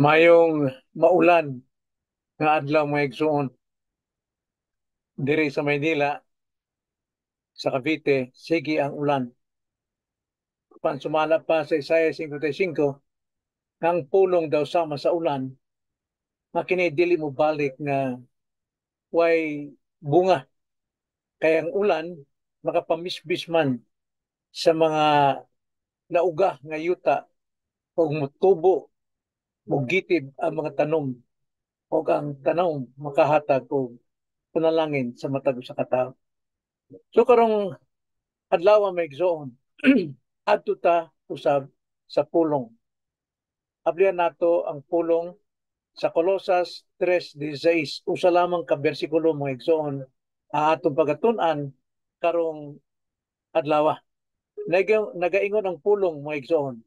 Mayong maulan nga adlaw mga igsoon diri sa Maynila, sa Cavite, sige ang ulan. Pansumala pa sa Isaiah 55, ang pulong daw sama sa ulan, makini dili mo balik nga way bunga. Kaya ang ulan makapamisbis man sa mga nauga nga yuta o mutubo o gitid ang mga tanom o ang tanom makahatag og panalangin sa matag sa katao. So karong adlaw may igsoon adto ta usab sa pulong. Ablihan nato ang pulong sa Colosas 3:16. Usa lamang ka bersikulo mga igsoon atong pagatun-an karong adlaw. Nagaingon ang pulong mga igsoon.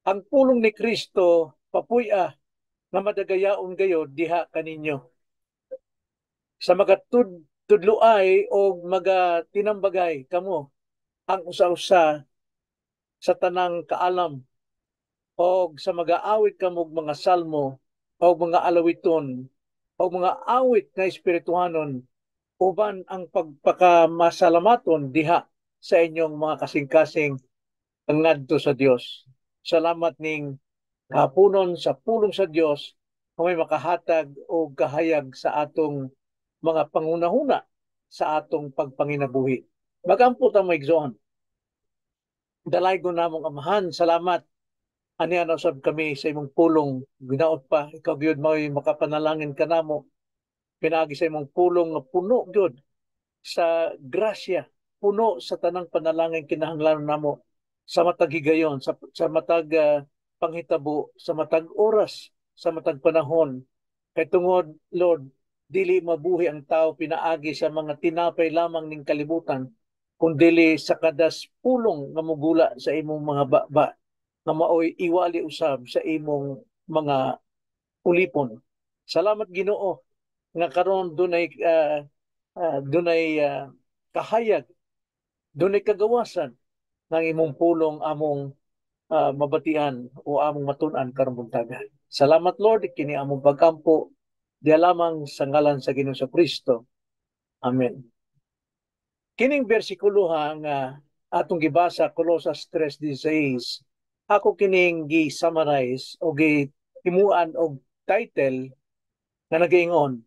Ang pulong ni Kristo papuy-a nga madagayaon gayod diha kaninyo. Sa magatudluay o magatinambagay kamo ang usa-usa sa tanang kaalam o sa mag-aawit kamog mga salmo o mga alawiton o mga awit na espirituhanon uban ang pagpakamasalamaton diha sa inyong mga kasing-kasing ngadto sa Dios. Salamat ning kapunon sa pulong sa Dios kung may makahatag o kahayag sa atong mga pangunahuna sa atong pagpanginabuhi. Magampo ta mo igsoon. Dalay ko namong amahan, salamat aniya usab kami sa imong pulong ginaot pa ikaw gyud may makapanalangin kanamo pinaagi sa imong pulong nga puno gyud sa grasya, puno sa tanang panalangin kinahanglan namo sa matag higayon, sa matag panghitabo, sa matag oras, sa matag panahon. Kay tungod Lord, dili mabuhi ang tao pinaagi sa mga tinapay lamang ning kalibutan, kundi sa kadas pulong nga mugula sa imong mga baba nga maoy iwali usab sa imong mga ulipon. Salamat Ginoo nga karon dunay kahayag, dunay kagawasan ng imong pulong among mabatian o among matun-an karong buntaga. Salamat Lord kini among pagkampo diya lamang sa ngalan sa Ginoong Kristo. Amen. Kining bersikulo nga atong gibasa Colosas 3:16 ako kining gi-summarize o gi-himuan og title nga nagaingon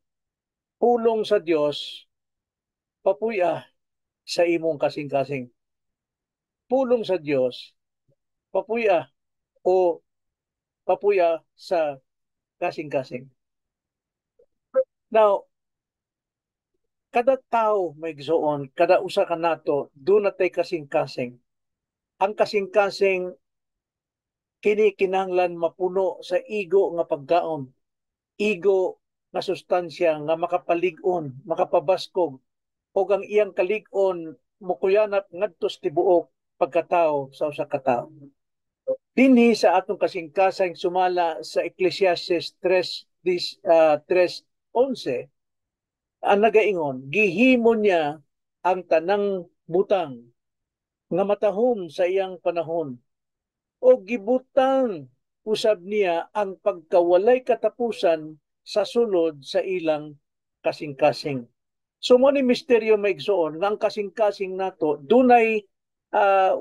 pulong sa Dios papuy-a sa imong kasing-kasing. Pulong sa Dios papuy-a o papuya sa kasing-kasing. Now, kada tao may gisuon, kada usa ka nato, doon natay kasing-kasing. Ang kasing-kasing kini kinahanglan mapuno sa igo nga pagkaon, igo nga sustansya nga makapalig-on, makapabaskog, o ang iyang kalig-on mukuyanap ngadto sa tibuok pagkatao sa usa ka tawo. Dinhi sa atong kasing-kasing sumala sa Ecclesiastes 3:11 ang nagaingon, gihimo niya ang tanang butang nga matahom sa iyang panahon o gibutang usab niya ang pagkawalay katapusan sa sulod sa ilang kasing-kasing. So mo ni misteryo maigsoon nga ang kasing-kasing nato dunay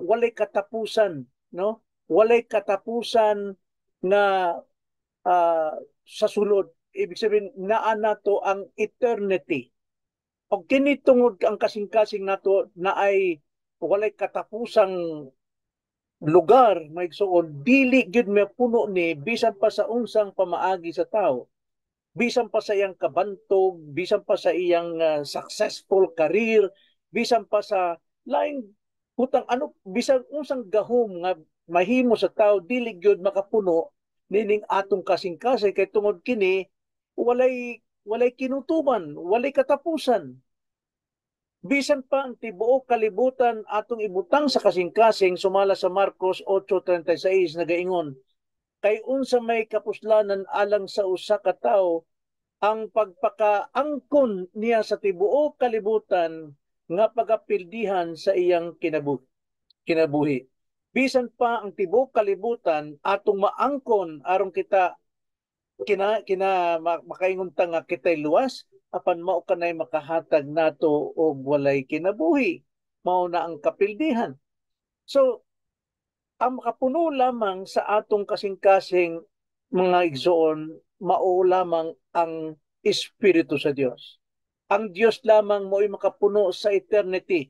walay katapusan, no? Walay katapusan na sa sulod. Ibig sabihin naa nato ang eternity. Og kini tungod ang kasing-kasing nato na ay walay katapusang lugar maigsoon dili gyud mapuno ni bisan pa sa unsang pamaagi sa tao, bisan pa sa iyang kabantog, bisan pa sa iyang successful career, bisan pa sa laing putang ano, bisan unsang gahom nga mahimo sa tao dili gyud makapuno nining atong kasing-kasing kay tungod kini walay kinutuban, walay katapusan. Bisan pa ang tibuok kalibutan atong ibutang sa kasing-kasing sumala sa Marcos 8:36 nagaingon, kay unsa may kapuslanan alang sa usa ka tawo ang pagpakaangkon niya sa tibuok kalibutan nga pagapildihan sa iyang kinabuhi. Bisan pa ang tibuok kalibutan atong maangkon aron kita makaingon ta nga kitay luwas apan mao kanay makahatag nato og walay kinabuhi, mao na ang kapildihan. So ang makapuno lamang sa atong kasing-kasing mga igsoon, mao lamang ang Espiritu sa Dios. Ang Dios lamang mo'y makapuno sa eternity.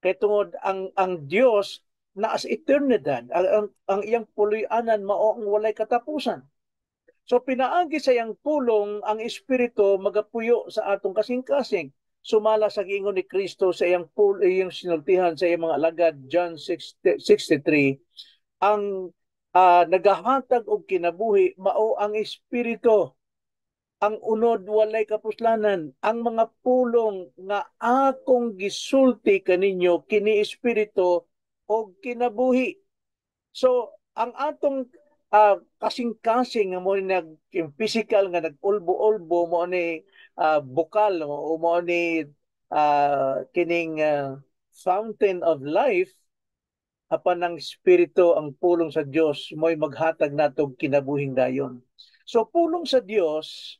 Kay tungod ang Dios na sa eternidad, ang iyang puloy-anan mao ang walay katapusan. So pinaagi sa iyang pulong ang Espiritu magapuyo sa atong kasing-kasing. Sumala sa giingon ni Kristo sa iyang sinultihan sa iyang mga alagad, John 6:63, ang nagahatag og kinabuhi mao ang Espiritu. Ang unod walay kapuslanan, ang mga pulong nga akong gisulti kaninyo kini Espiritu og kinabuhi. So ang atong kasing-kasing nga mo nag physical nga nag-ulbo-ulbo mo ni bukal o mo ni kining fountain of life, apan ang Espiritu, ang pulong sa Dios mo'y maghatag natog kinabuhing dayon. So pulong sa Dios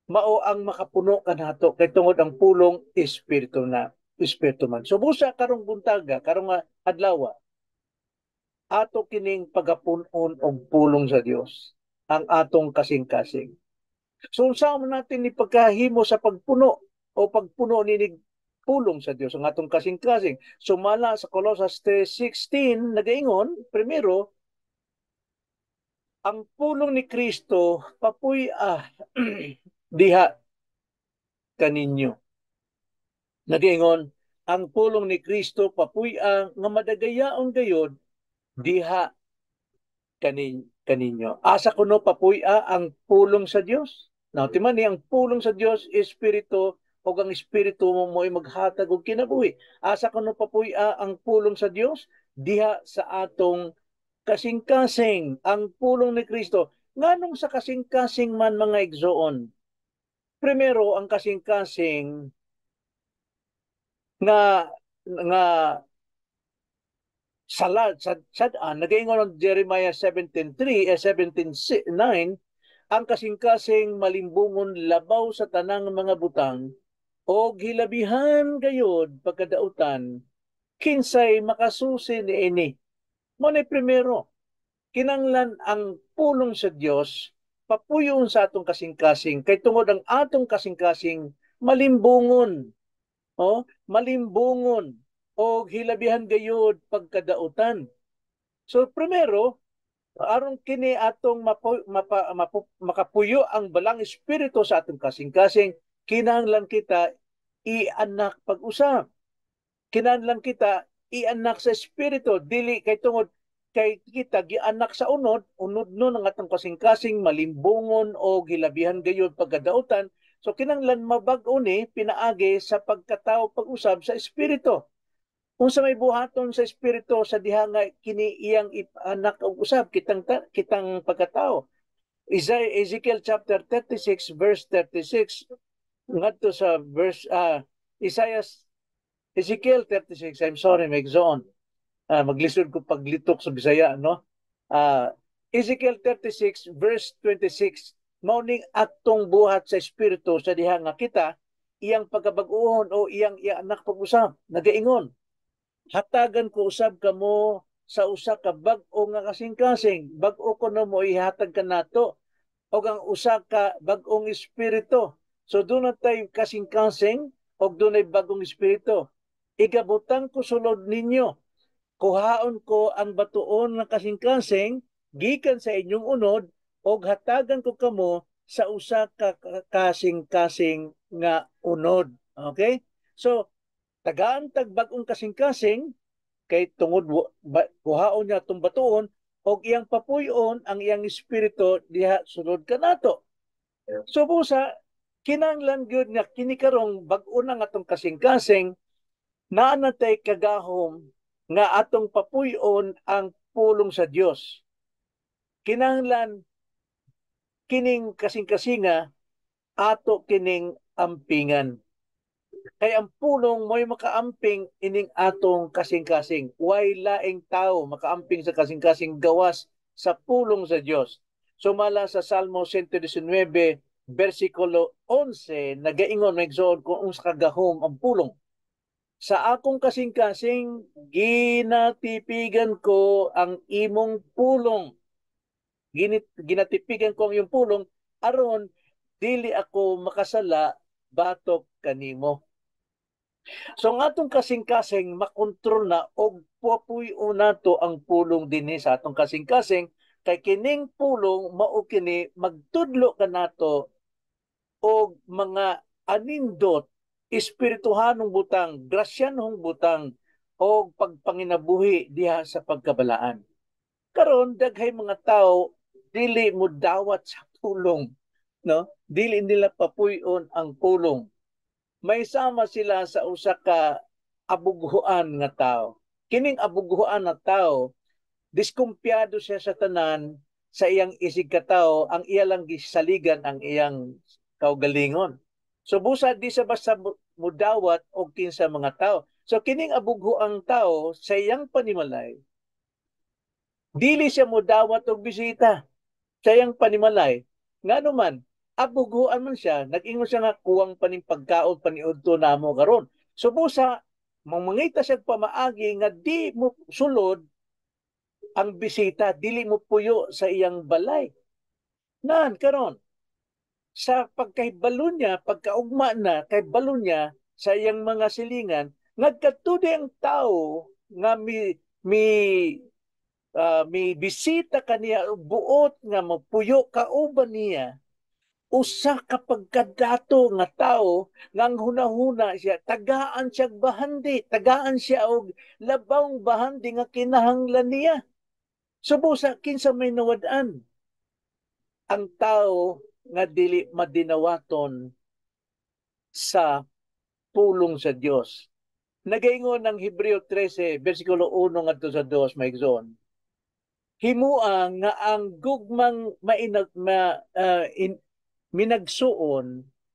mao ang makapuno kanato kay tungod ang pulong Espiritu man. So busa karong buntaga, karong adlaw, ato kining pagapunon og pulong sa Dios ang atong kasing-kasing. So unsa man natin ni pagkahimo sa pagpuno o pagpuno ni pulong sa Dios ang atong kasing-kasing. Sumala sa Colossus 3:16 nagaingon, primero, ang pulong ni Kristo papuy diha kaninyo. Nagaingon, ang pulong ni Kristo papuy nga madagayaon gayod diha kaninyo. Asa kuno papuy ang pulong sa Dios. Now, timan ni ang pulong sa Dios, Espiritu, o ang Espiritu mo mo'y maghatag og kinabuhi. Asa kuno papuy ang pulong sa Dios diha sa atong kasing-kasing, ang pulong ni Kristo. Nganong sa kasing-kasing man mga igsoon? Primero, ang kasing-kasing nga salad sad nagaingon ng Jeremiah 17:3 17:9, ang kasing-kasing malimbungon labaw sa tanang mga butang o hilabihan gayod pagkadautan kinsay makasusi niini. Mo ni primero, kinanglan ang pulong sa Dios papuyon sa atong kasing-kasing kay tungod ang atong kasing-kasing malimbungon, malimbungon o hilabihan gayud pagkadautan. So primero, aron kini atong makapuyo ang balang espiritu sa atong kasing-kasing, kinahanglan kita ianak pag-usab. Kinahanglan kita ianak sa espiritu, dili kay tungod kay kita gianak sa unod nun ang atong kasing-kasing malimbungon o gilabihan gayud pagkadautan. So kinahanglan mabag-o ni pinaagi sa pagkatao pag-usab sa espiritu. Unsa may buhaton sa espiritu sa diha nga kini iyang anak og usab kitang pagkatao. Ezekiel chapter 36 verse 36 ngadto sa verse Ezekiel 36, I'm sorry, may zone. Maglisod ko paglitok sa Bisaya, no? Ezekiel 36 verse 26, mauning atong buhat sa espiritu sa diha nga kita iyang pagkabag-uhon o iyang anak pag-usab. Nagaingon, hatagan ko usab kamo sa usa ka bag-o nga kasing-kasing, bag-o ko no mo ihatag kanato og ang usa ka bag-ong espiritu. So doon tay kasing-kasing og dunay bagong espiritu. Igabutang ko sulod ninyo, kuhaon ko ang batuon nga kasing-kasing gikan sa inyong unod og hatagan ko kamo sa usa ka kasing-kasing nga unod. Okay? So tagaan tag bagong kasing-kasing kay tungod kuhaon niya itong batuon o iyang papuyon ang iyang espiritu diha sulod kanato. So busa, kinahanglan gyud nga kini karong bag-o na nga itong kasing-kasing naanatay kagahom nga atong papuyon ang pulong sa Dios. Kinahanglan kining kasing-kasinga ato kining ampingan. Kay ang pulong mo'y makaamping ining atong kasing-kasing. Way laing tao makaamping sa kasing-kasing gawas sa pulong sa Dios. Sumala sa Salmo 119, versikulo 11, nagaingon magsoon kung unsa kagahom ang pulong. Sa akong kasing-kasing, ginatipigan ko ang imong pulong. Ginatipigan ko ang iyong pulong, aron dili ako makasala batok kanimo. So ang atong kasing-kasing makontrol na og pupuy-o nato ang pulong dinhi sa atong kasing-kasing kay kining pulong mao kini magtudlo kanato og mga anindot espirituhanong butang, grasyanhong butang o pagpanginabuhi diha sa pagkabalaan. Karon daghay mga tao dili mo dawat sa pulong, no? Dili nila papuy-on ang pulong. May sama sila sa usa ka abughuan nga tao. Kining abughuan nga tao, diskumpiyado siya sa tanan sa iyang isig katawo, ang iya lang gisaligan ang iyang kaugalingon. So busa di sa basta mudawat og kinsa mga tao. So kining abughuang tao sa iyang panimalay, dili siya mudawat og bisita sa iyang panimalay. Ngano man, abuguan man siya, nag-ingon siya nga kuwang paning pagkaon paniudto namo karon. So busa mangita siya pamaagi nga di mo sulod ang bisita, dili mo puyo sa iyang balay. Nan karon sa pagkahibalo niya, pagkaugma na kay balo niya sa iyang mga silingan, nagkatudi ang tao nga mi bisita kaniya buot nga mapuyo kauban niya usa ka pagkadato nga tao ngang hunahuna siya, tagaan siya bahandi, tagaan siya og labawng bahandi nga kinahanglan niya. Subusa kinsa may nawad-an ang tao nga dili madinawaton sa pulong sa Dios. Nagaingon ng Hebreo 13 bersikulo 1 ngadto sa 2 maigsoon. Himua nga ang gugmang minagsuon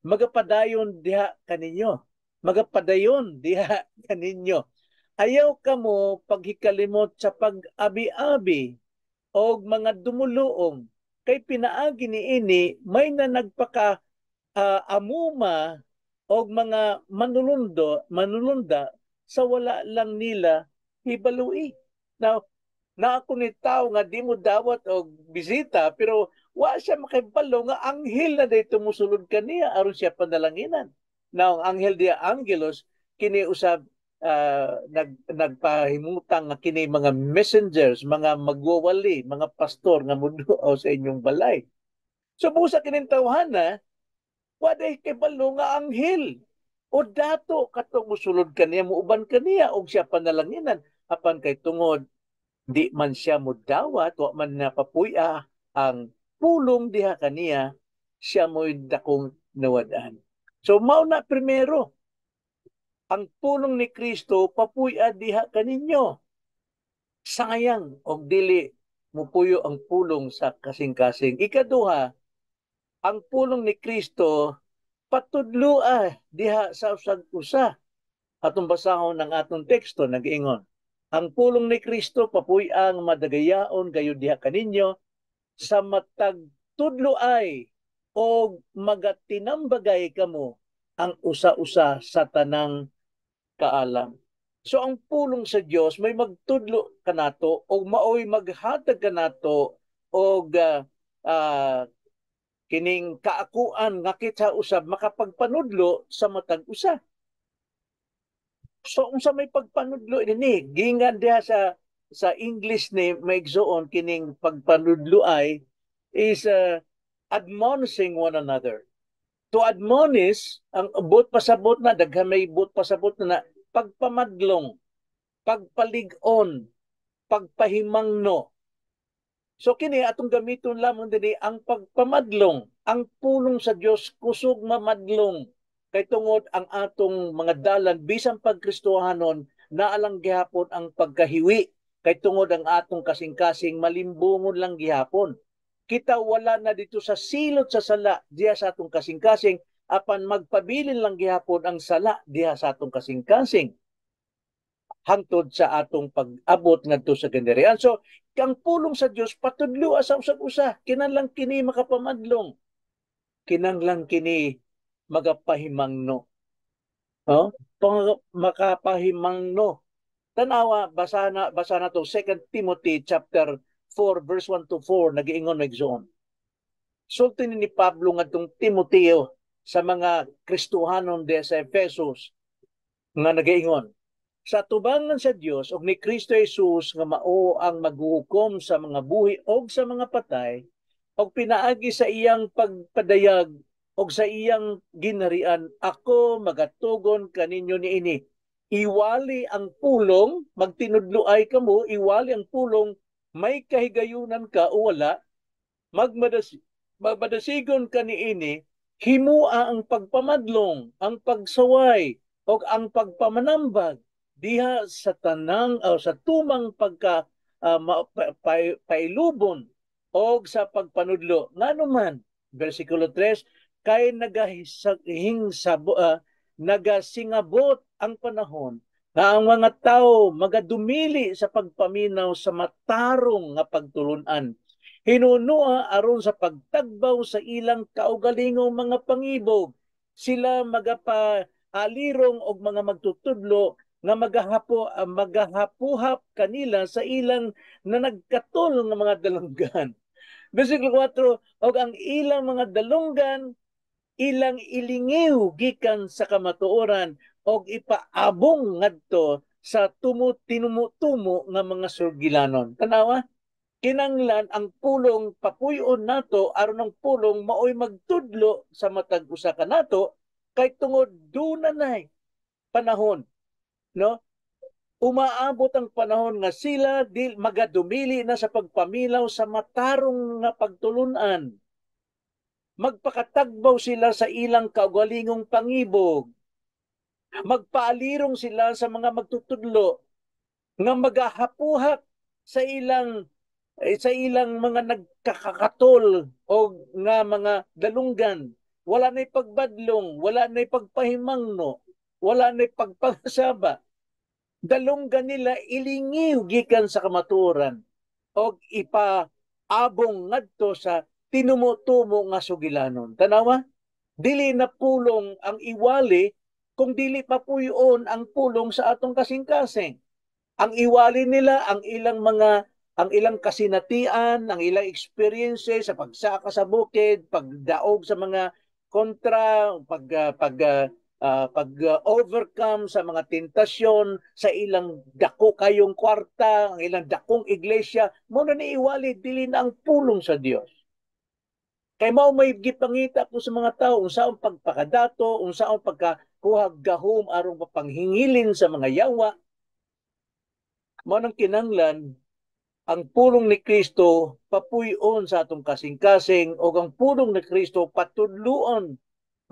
magapadayon diha kaninyo. Magapadayon diha kaninyo. Ayaw kamo paghikalimot sa pag-abi-abi o mga dumuluong. Kay pinaagi ni ini may na nagpaka amuma o mga manulunda sa wala lang nila hibalui. Now, na ako ni tao nga di mo dawat og bisita pero wa siya makibalo nga anghel na dayto musulod kaniya aron siya panalanginan. Now, ang anghel dia angelos kini usab nagpahimutang nga kini mga messengers, mga magwawali, mga pastor nga muduaw sa inyong balay. So busa kining tawhana, wa day kibalo nga anghel o dato katong musulod kaniya, muuban kaniya og siya panalanginan apan kay tungod di man siya mudawat, wa man napapuya ang pulong diha kaniya, siya mo'y dakong nawad-an. So mao na primero, ang pulong ni Kristo papuya diha kaninyo. Sayang og dili mupuyo ang pulong sa kasing-kasing. Ikaduha, ang pulong ni Kristo patudloa diha sa usag-usa. Atong basahon ng atong teksto nag-ingon. Ang pulong ni Kristo papuy-ang madagayaon gayo diha kaninyo sa matag tudloay o magatinambagay kamo ang usa-usa sa tanang kaalam. So ang pulong sa Dios may magtudlo kanato o maoy maghatag kanato og kining kaakuan nga kita usab makapagpanudlo sa matag usa. So unsa may pagpanudlo ini gingan diha sa English ni maigsoon kining pagpanudlo ay is admonishing one another. To admonish ang bot pasabot na daghan may bot pasabot na pagpamadlong, pagpalig-on, pagpahimangno. So kini atong gamiton lamang dinhi ang pagpamadlong, ang pulong sa Dios kusog mamadlong. Kay tungod ang atong mga dalan bisan pagkristohanon naalang gihapon ang pagkahiwi. Kay tungod ang atong kasing-kasing malimbungon lang gihapon. Kita wala na dito sa silot sa sala diha sa atong kasing-kasing apan magpabilin lang gihapon ang sala diha sa atong kasing-kasing. hangtod sa atong pag-abot ngadto sa ganarian. So, kang pulong sa Dios patudlo sa usab-usa, kinahanglan kini makapamadlong, kinahanglan kini magapahimangno. Oh, makapahimangno. Tanawa, basa na to 2 Timothy chapter 4 verse 1 to 4 nagiingon nagsuon. Sulti ni Pablo ngadtong Timoteo sa mga Kristohanon de sa Efesos nga nagaingon, sa tubangan sa Dios ug ni Kristo Jesus nga mao ang maghuhukom sa mga buhi og sa mga patay og pinaagi sa iyang pagpadayag og sa iyang ginharian, ako magatugon kaninyo niini. Iwali ang pulong, magtinudloay kamo, iwali ang pulong, may kahigayunan ka o wala, magmadasigon ka niini, himua ang pagpamadlong, ang pagsaway, o ang pagpamanambag diha sa tanang o sa tumang pagka pailubon o sa pagpanudlo. Ngano man, versikulo 3, kay nagasingabot ang panahon na ang mga tao magadumili sa pagpaminaw sa matarong nga pagtulunan. Hinunua aron sa pagtagbaw sa ilang kaugalingong mga pangibog. Sila alirong og mga magtutudlo nga magahapuhap kanila sa ilang na nagkatol nga mga dalunggan. Versikulo 4, og ang ilang mga dalunggan ilang ilingiw gikan sa kamatuoran og ipaabong ngadto sa tinumutumo nga mga surgilanon. Tanawa, kinanglan ang pulong papuyon nato aron ang pulong maoy magtudlo sa matag usa ka nato kay tungod dunay panahon, no? Umaabot ang panahon nga sila magadumili na sa pagpamilaw sa matarong nga pagtulunan. Magpakatagbaw sila sa ilang kaugalingong pangibog. Magpaalirong sila sa mga magtutudlo nga magahapuhak sa ilang mga nagkakakatol o nga mga dalunggan. Wala na'y pagbadlong, wala na'y pagpahimangno, wala na'y pagpangasaba. Dalunggan nila ilingiw gikan sa kamatuoran o ipaabong ngadto sa tinumutumo nga sugilanon. Tanawa, dili na pulong ang iwali kung dili pa puyon ang pulong sa atong kasing-kasing. Ang iwali nila ang ilang kasinatian, ang ilang experiences sa pagsaka sa bukid, pagdaog sa mga kontra, pag-overcome sa mga tentasyon, sa ilang dako kayong kwarta, ang ilang dakong iglesia, muna ni iwali, dili na ang pulong sa Dios. Kay mao may gipangita po sa mga tao, unsaon pagpakadato, unsaon pagkakuhag gahom aron papanghingilin sa mga yawa. Mao nang kinanglan ang pulong ni Kristo papuyon sa atong kasing-kasing o ang pulong ni Kristo patudluon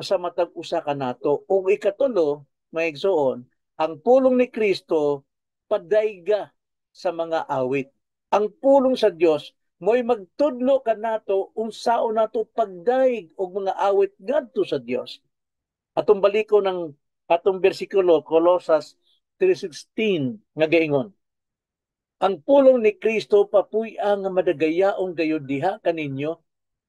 sa matag usa ka nato. O ikatulo, maigsoon, ang pulong ni Kristo padayga sa mga awit. Ang pulong sa Dios mo'y magtudlo ka nato unsaon nato pagdaig og mga awit ngadto sa Dios. Atong baliko ng atong bersikulo Colosas 3:16 nga gaingon. Ang pulong ni Kristo papuy-a nga madagayaon gayud diha kaninyo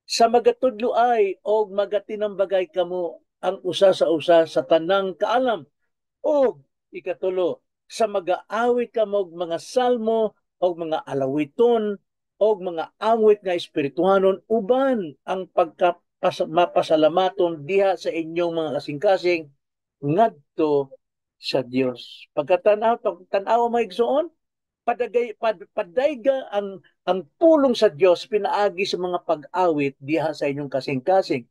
sa magatudlo ay og magatinambagay kamo ang usa sa usa sa tanang kaalam og ikatulo sa mag-aawit kamo og mga salmo og mga alawiton og mga awit nga espirituhanon uban ang mapasalamaton diha sa inyong mga kasing-kasing ngadto sa Dios. Pagkatanaw maigsuon, padayga ang pulong sa Dios pinaagi sa mga pag-awit diha sa inyong kasing-kasing.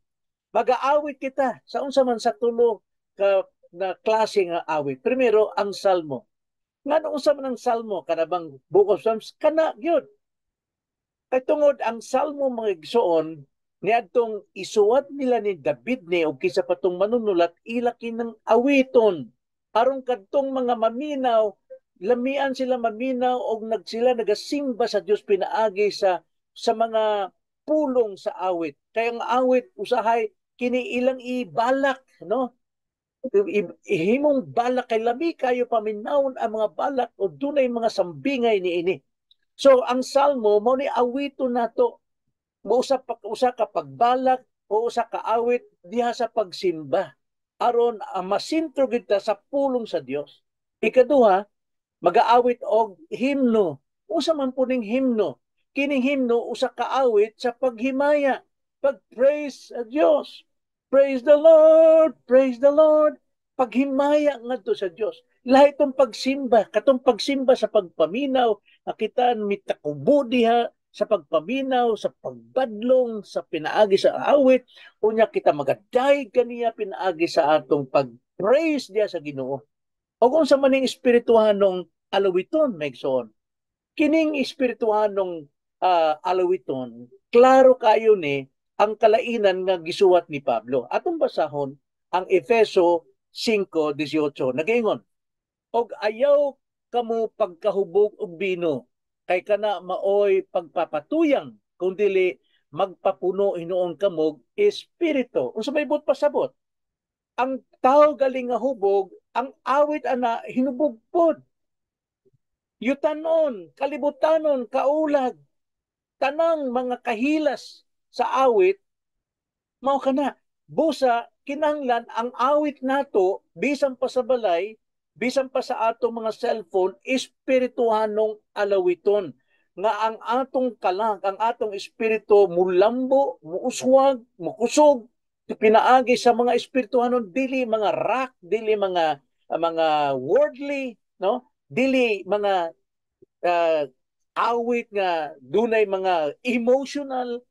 Mag-aawit kita sa unsa man sa tulo ka na klase nga awit. Primero, ang salmo. Ngano unsa man ang salmo kanabang Book of Psalms kana gyud. Kay tungod ang salmo mga igsoon niadtong isuwat nila ni David ni og kisa patong manunulat ila kinang awiton aron kadtong mga maminaw lamian sila maminaw og sila nagasimba sa Dios pinaagi sa mga pulong sa awit. Kaya ang awit usahay kini ilang ibalak, no? ihimong balak kay labi kayo paminawon ang mga balak o dunay mga sambingay niini. So ang salmo mo ni awito nato mo usa ka pagbalak o usa ka awit diha sa pagsimba aron masintro kita sa pulong sa Dios. Ikaduha, mag-aawit og himno. Usa man po ning himno. Kining himno usa ka awit sa paghimaya, pag-praise sa Dios. Praise the Lord, praise the Lord. Paghimaya ngadto sa Dios. Lahi itong pagsimba, katong pagsimba sa pagpaminaw, nakita mitakubo diha sa pagpaminaw, sa pagbadlong, sa pinaagi sa awit, unya kita magaday kaniya pinaagi sa atong pag-praise diha sa Ginoo. O kung sa maning espirituhanong alawiton, Megson, kining espirituhanong alawiton, klaro kayo ni ang kalainan nga gisuwat ni Pablo. Atong basahon ang Efeso 5:18. Nagaingon, og ayaw kamo pagkahubog og bino, kay kana maoy pagpapatuyang, kung dili magpapuno hinuon kamog espiritu. Unsa may but pasabot? Ang tao galing nga hubog, ang awit ana hinubog pod. Yutanon, kalibutanon, kaulag, tanang mga kahilas sa awit, mao kana. Busa, kinanglan ang awit nato, bisan pa sa balay, bisan pa sa atong mga cellphone, espirituhanong alawiton. Nga ang atong kalag, ang atong espiritu, mulambo, muuswag, mukusog, pinaagi sa mga espirituhanon, dili mga rock, dili mga worldly, no? Dili mga awit nga dunay mga emotional,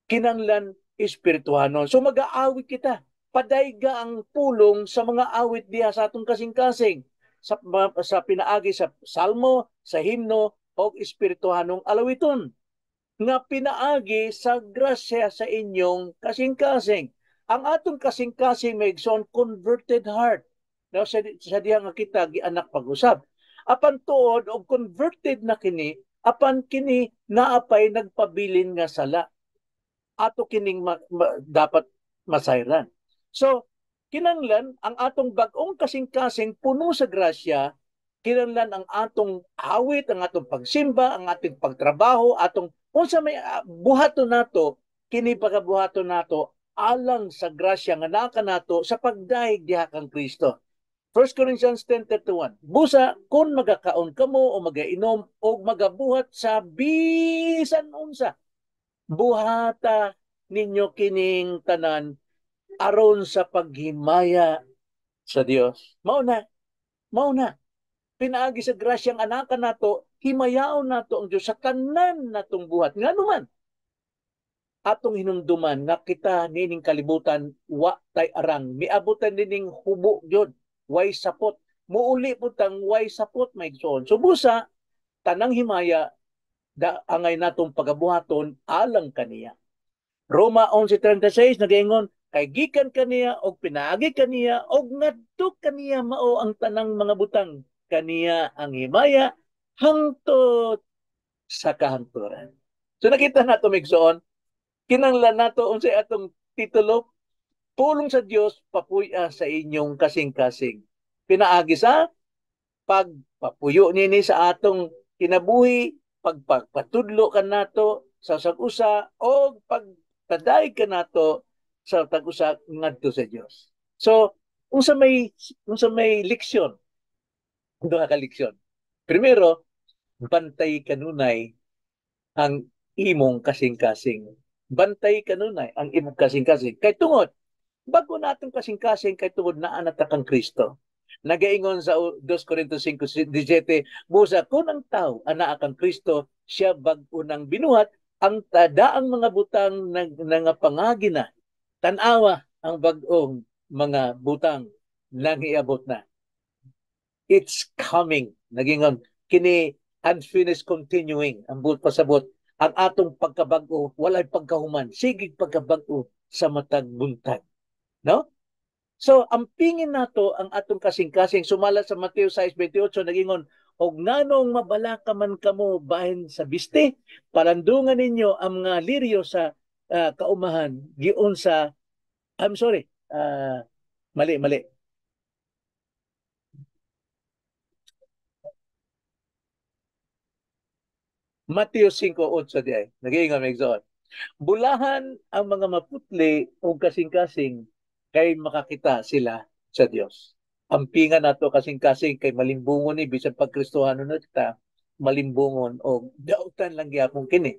kinanglan espirituhanon. So mag-aawit kita. Padayga ang pulong sa mga awit diha sa atong kasing-kasing. Sa pinaagi sa salmo, sa himno, o espirituhanong alawiton. Nga pinaagi sa grasya sa inyong kasing-kasing. Ang atong kasing-kasing may igsoon converted heart. No, sa diha nga kita gianak pag-usab. Apan tuod og converted na kini, apan kini naapay nagpabilin nga sala. Ato kining dapat masayran. So, kinanglan ang atong bag-ong kasing-kasing puno sa grasya, kinanglan ang atong awit, ang atong pagsimba, ang ating pagtrabaho, atong unsa may buhaton nato, kini pagabuhaton nato alang sa grasya nga naa kanato sa pagdaig diha kang Kristo. 1 Corinthians 10:31. Busa kung magakaon kamo o magainom o magabuhat sa bisan unsa, buhata ninyo kining tanan aron sa paghimaya sa Dios. Mao na. Pinaagi sa grasyang anakan nato, himayaon nato ang Dios sa tanan natong buhat. Nga naman, atong hinumduman nga kita nining kalibutan wa tay arang. Miabutan nining hubo gyud, way sapot. Muuli putang way sapot maigsoon. So busa tanang himaya angay natong pagabuhaton alang kaniya. Roma 11:36 nagaingon, kay gikan kaniya og pinaagi kaniya og ngadto kaniya mao ang tanang mga butang, kaniya ang himaya hangtod sa kahangturan. So nakita nato migsoon, kinanglan nato unsay atong titulo, pulong sa Dios papuy-a sa inyong kasing-kasing. Pinaagi sa pagpapuyo nini sa atong kinabuhi, pagpatudlo ka nato sa sag-usa o pagtaday ka nato sa tag-usa ngadto sa Dios. So, unsa may leksyon, duha ka leksyon. Primero, bantay kanunay ang imong kasing-kasing. Bantay kanunay ang imong kasing-kasing. Kay tungod, bago natong kasing-kasing kay tungod naa nata kang Kristo. Nagaingon sa 2 Corintios 5:17, busa kung ang tao anaa kang Kristo, siya bag-o nang binuhat, ang daang mga butang nangapangagi na, tanawa ang bag-ong mga butang nang iabot na. It's coming. Nagingon, kini unfinished continuing, ang buot pasabot, ang atong pagkabag-o, walay pagkahuman, sigig pagkabag-o sa matag buntag. No? So, ang pingin nato ang atong kasing-kasing sumala sa Mateo 6:28 nagingon, og nganong mabalaka man kamo bahin sa biste, palandungan ninyo ang mga liryo sa kaumahan giun sa mali. Mateo 5:8 di ay. Nag-iingon megsoon. Bulahan ang mga maputli o kasing-kasing kay makakita sila sa Dios. Ampingan nato kasing-kasing kay malimbungon ni bisan pagkristohano na kita, malimbungon o dautan lang gyapon kini.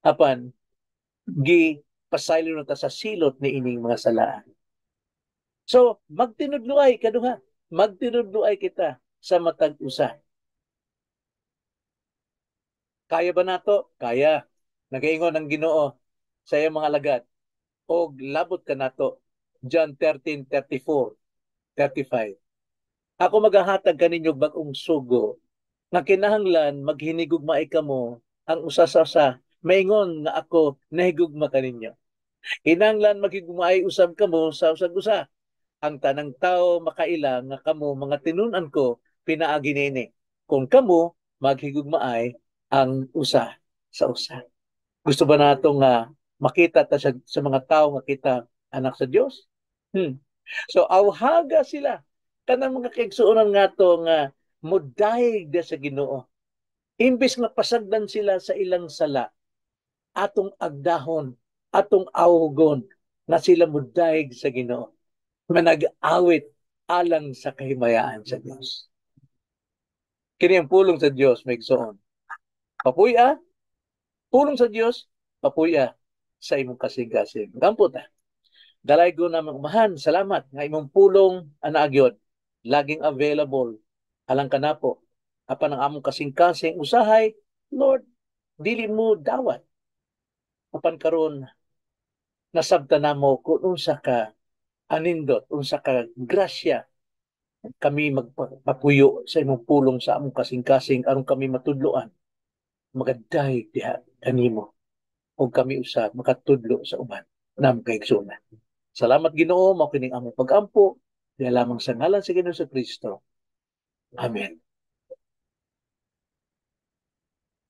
Apan gi pasaylo na ta sa silot ni ining mga salaan. So, magtinudluay kaduha. Magtinudluay kita sa matag usa. Kaya ba nato? Kaya. Nagaingon ang Ginoo sa iyang mga alagad. Og labot ka nato. John 13:34, 35. Ako magahatag kaninyo bag-ong sugo nga kinahanglan maghinigugma kamo ang usa sa usa. Maingon nga ako nahigugma kaninyo. Kinahanglan maghigugmaay usab kamo sa usag usa. Ang tanang tao makailang nga kamo mga tinun-an ko pinaagi nini. Kung kamo maghigugmaay ang usa sa usa. Gusto ba nato nga makita ta sa mga tao nga kita anak sa Dios? So awhaga sila kanang mga kaigsuonan ngato nga modayeg da sa Ginoo. Imbis nga pasagdan sila sa ilang sala, atong agdahon, atong awgon na sila modayeg sa Ginoo. Nga nag-awit alang sa kahimayaan sa Dios. Kini ang pulong sa Dios may igsoon. Papuya, pulong sa Dios, papuya sa imong kasing-kasing. Gampo ta. Dalay ko na magmahan, salamat nga imong pulong ana agyod. Laging available alang kanapo. Apan ang among kasing-kasing usahay, Lord, dili mo dawat. Apan karon nasabta namo kung unsa ka anindot, unsa ka grasya kami magpapuyo sa imong pulong sa among kasing-kasing aron kami matudloan magaday diha kanimo ug kami usab makatudlo sa uban nam kaigsunan. Salamat Ginoo mao kining among pag-ampo diha lamang sa ngalan sa Ginoong Kristo. Amen.